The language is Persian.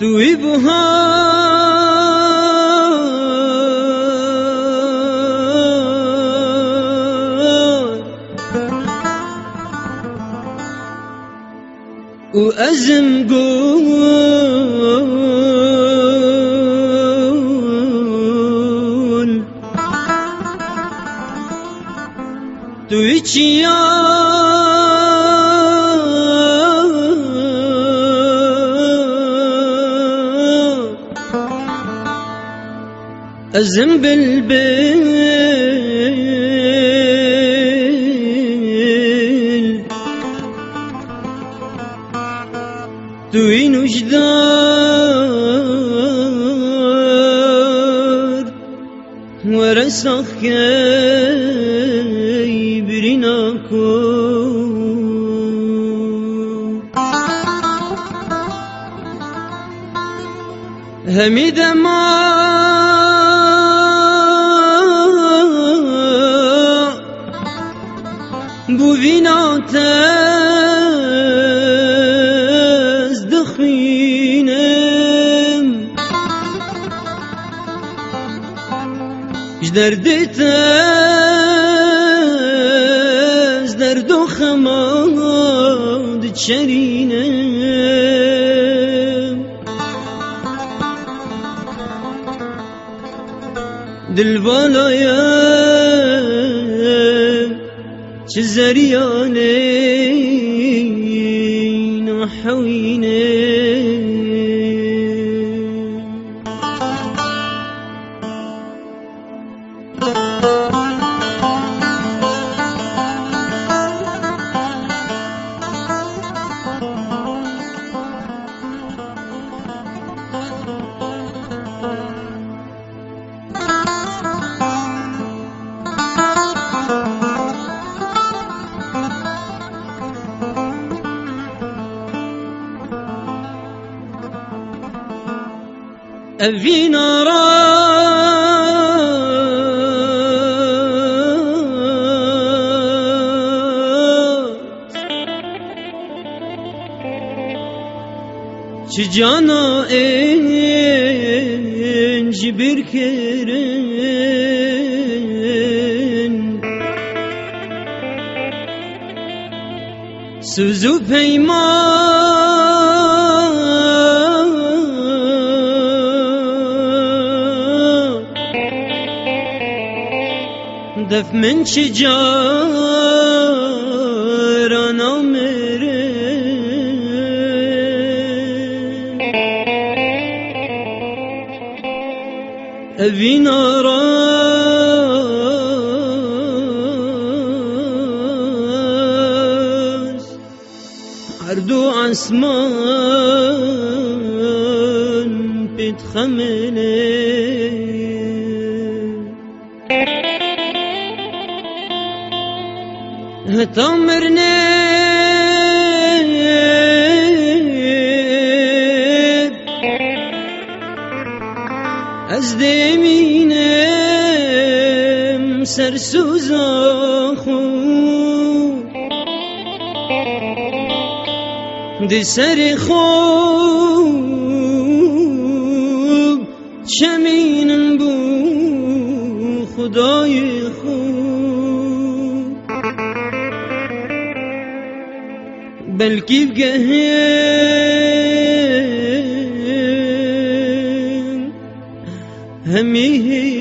توی بهار و ازم گل توی چیا ازم بلبل توی نجدار ورسخ کی برینا کو همید ما بو وینات از دخینم جدردت از درد و خماد چرینم دل بالایم چه زریانه نحوینه أبين راس جانا إنج بركرن سوزو دف من شجارنا مره أبين راس عردو عسمان بتخمنه تمرني أزدمينم سرسوز أخو دي سري خوب شمينم بو خداي خوب بلكي بقهن هميه